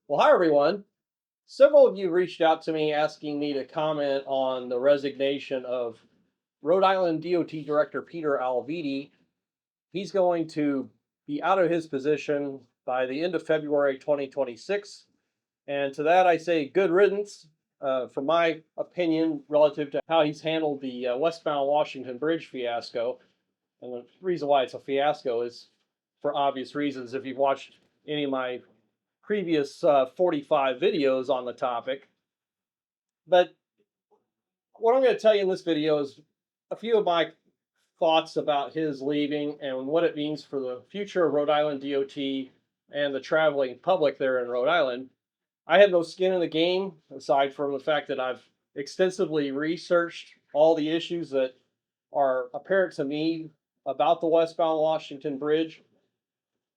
Well, hi everyone. Several of you reached out to me asking me to comment on the resignation of Rhode Island D.O.T. Director Peter Alviti. He's going to be out of his position by the end of February 2026. And to that, I say good riddance, from my opinion, relative to how he's handled the Westbound Washington Bridge fiasco. And the reason why it's a fiasco is for obvious reasons. If you've watched any of my previous 45 videos on the topic. But what I'm going to tell you in this video is a few of my thoughts about his leaving and what it means for the future of Rhode Island DOT and the traveling public there in Rhode Island. I have no skin in the game aside from the fact that I've extensively researched all the issues that are apparent to me about the Westbound Washington Bridge.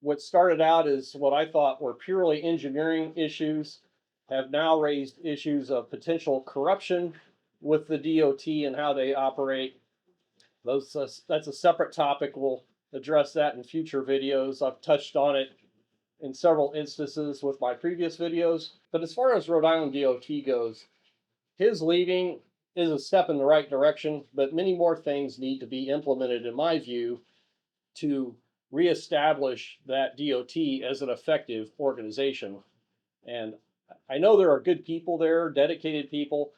What started out as what I thought were purely engineering issues have now raised issues of potential corruption with the DOT and how they operate. That's a separate topic. We'll address that in future videos. I've touched on it in several instances with my previous videos. But as far as Rhode Island DOT goes, his leaving is a step in the right direction, but many more things need to be implemented, in my view, to reestablish that DOT as an effective organization. And I know there are good people there, dedicated people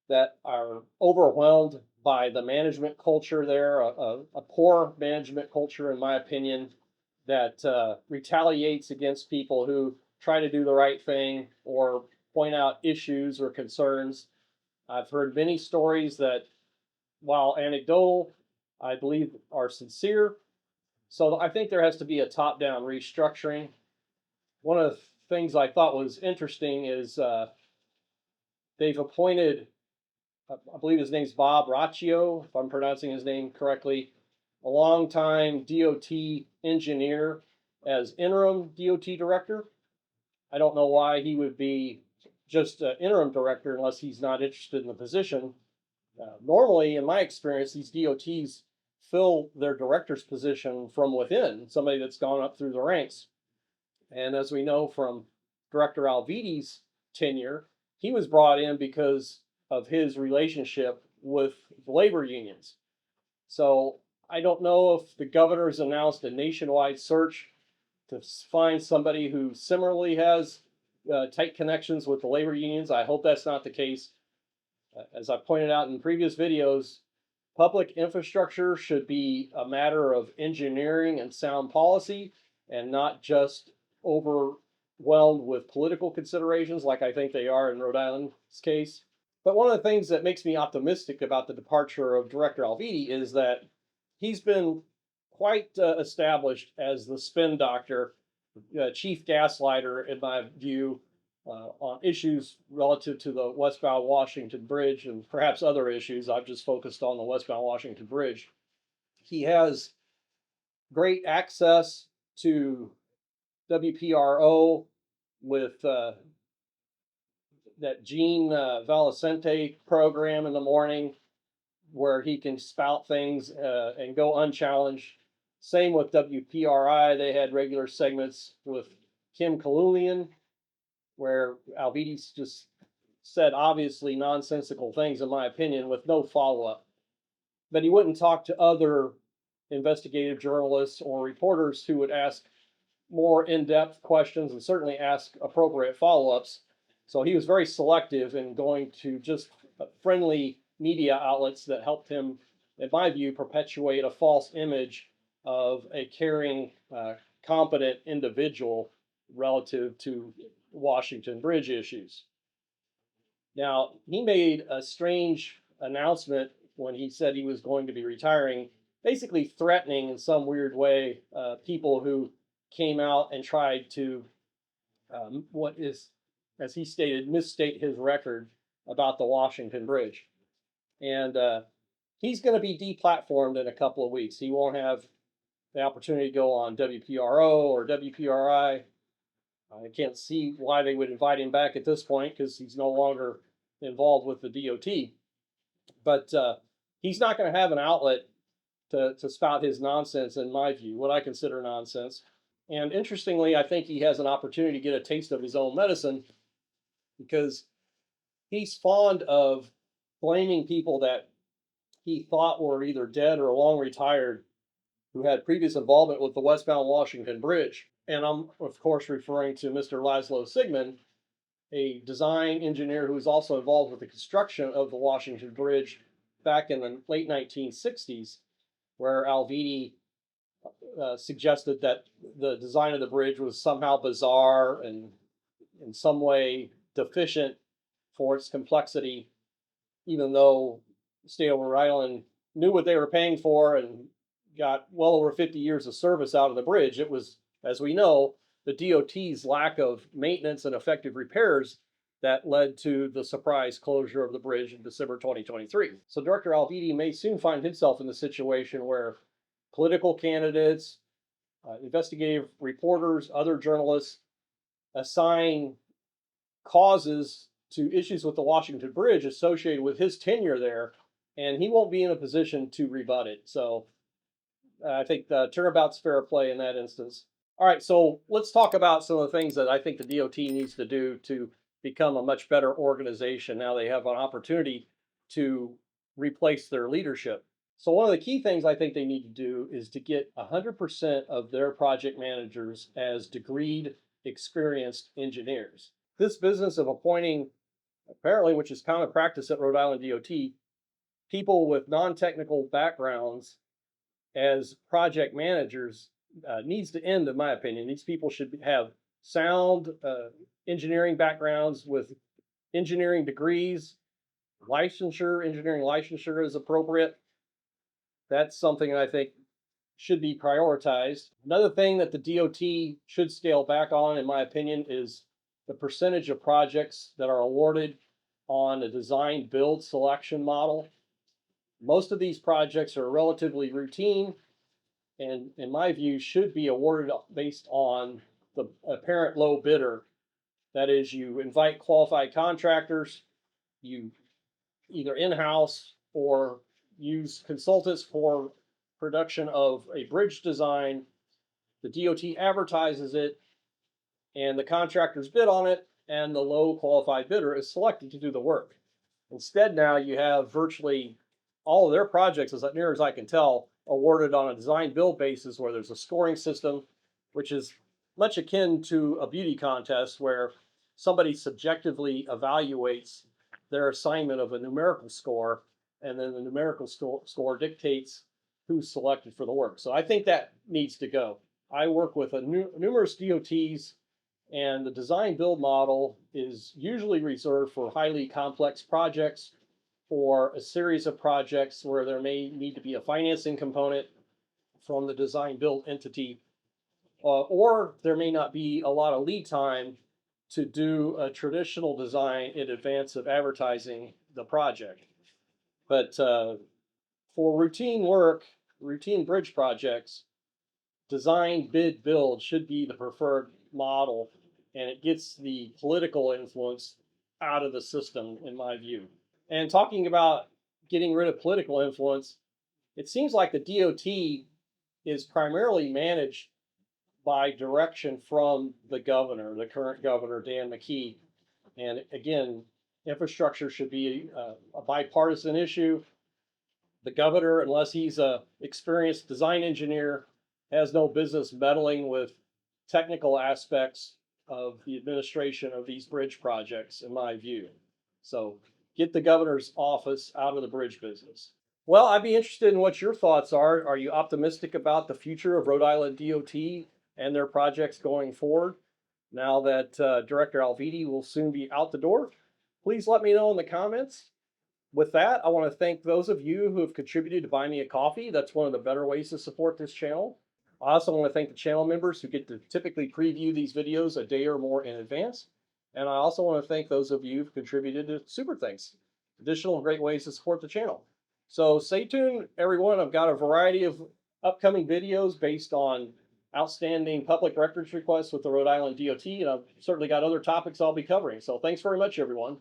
that are overwhelmed by the management culture there, a poor management culture, in my opinion, that retaliates against people who try to do the right thing or point out issues or concerns. I've heard many stories that, while anecdotal, I believe are sincere. So I think there has to be a top-down restructuring. One of the things I thought was interesting is they've appointed, I believe his name's Bob Raccio, if I'm pronouncing his name correctly, a longtime DOT engineer as interim DOT director. I don't know why he would be just an interim director unless he's not interested in the position. Normally, in my experience, these DOTs fill their director's position from within, somebody that's gone up through the ranks. And as we know from Director Alviti's tenure, he was brought in because of his relationship with the labor unions. So I don't know if the governor's announced a nationwide search to find somebody who similarly has tight connections with the labor unions. I hope that's not the case. As I pointed out in previous videos, public infrastructure should be a matter of engineering and sound policy and not just overwhelmed with political considerations like I think they are in Rhode Island's case. But one of the things that makes me optimistic about the departure of Director Alviti is that he's been quite established as the spin doctor, chief gaslighter, in my view, on issues relative to the Westbound Washington Bridge and perhaps other issues. I've just focused on the Westbound Washington Bridge. He has great access to WPRO with that Gene Valicente program in the morning where he can spout things and go unchallenged. Same with WPRI. They had regular segments with Kim Kalulian where Alviti's just said obviously nonsensical things, in my opinion, with no follow up. But he wouldn't talk to other investigative journalists or reporters who would ask more in depth questions and certainly ask appropriate follow ups. So he was very selective in going to just friendly media outlets that helped him, in my view, perpetuate a false image of a caring, competent individual relative to Washington Bridge issues. Now, he made a strange announcement when he said he was going to be retiring, basically threatening in some weird way people who came out and tried to, what is, as he stated, misstate his record about the Washington Bridge. And he's going to be deplatformed in a couple of weeks. He won't have the opportunity to go on WPRO or WPRI. I can't see why they would invite him back at this point because he's no longer involved with the DOT. But he's not going to have an outlet to spout his nonsense, in my view, what I consider nonsense. And interestingly, I think he has an opportunity to get a taste of his own medicine because he's fond of blaming people that he thought were either dead or long retired who had previous involvement with the Westbound Washington Bridge. And I'm, of course, referring to Mr. Laszlo Sigmund, a design engineer who was also involved with the construction of the Washington Bridge back in the late 1960s, where Alviti suggested that the design of the bridge was somehow bizarre and in some way deficient for its complexity, even though the state of Rhode Island knew what they were paying for and got well over 50 years of service out of the bridge. It was, as we know, the DOT's lack of maintenance and effective repairs that led to the surprise closure of the bridge in December 2023. So Director Alviti may soon find himself in the situation where political candidates, investigative reporters, other journalists assign causes to issues with the Washington Bridge associated with his tenure there, and he won't be in a position to rebut it. So I think the turnabout's fair play in that instance. All right, so let's talk about some of the things that I think the DOT needs to do to become a much better organization. Now they have an opportunity to replace their leadership. So one of the key things I think they need to do is to get 100% of their project managers as degreed, experienced engineers. This business of appointing, apparently, which is common practice at Rhode Island D.O.T, people with non-technical backgrounds as project managers needs to end, in my opinion. These people should have sound engineering backgrounds with engineering degrees, licensure, engineering licensure is appropriate. That's something I think should be prioritized. Another thing that the DOT should scale back on, in my opinion, is the percentage of projects that are awarded on a design build selection model. Most of these projects are relatively routine and, in my view, should be awarded based on the apparent low bidder. That is, you invite qualified contractors, you either in-house or use consultants for production of a bridge design. The DOT advertises it, and the contractors bid on it, and the low qualified bidder is selected to do the work. Instead, now you have virtually all of their projects, as near as I can tell, awarded on a design build basis where there's a scoring system, which is much akin to a beauty contest where somebody subjectively evaluates their assignment of a numerical score, and then the numerical score dictates who's selected for the work. So I think that needs to go. I work with numerous DOTs, and the design build model is usually reserved for highly complex projects or a series of projects where there may need to be a financing component from the design build entity, or there may not be a lot of lead time to do a traditional design in advance of advertising the project. But for routine work, routine bridge projects, design, bid, build should be the preferred model, and it gets the political influence out of the system, in my view. And talking about getting rid of political influence, it seems like the DOT is primarily managed by direction from the governor, the current governor, Dan McKee. And again, infrastructure should be a bipartisan issue. The governor, unless he's a experienced design engineer, has no business meddling with technical aspects of the administration of these bridge projects, in my view. So get the governor's office out of the bridge business. Well, I'd be interested in what your thoughts are. Are you optimistic about the future of Rhode Island DOT and their projects going forward now that Director Alviti will soon be out the door? Please let me know in the comments. With that, I want to thank those of you who have contributed to buy me a coffee. That's one of the better ways to support this channel. I also want to thank the channel members who get to typically preview these videos a day or more in advance. And I also want to thank those of you who've contributed to Super Thanks, additional great ways to support the channel. So stay tuned, everyone. I've got a variety of upcoming videos based on outstanding public records requests with the Rhode Island DOT, and I've certainly got other topics I'll be covering. So thanks very much, everyone.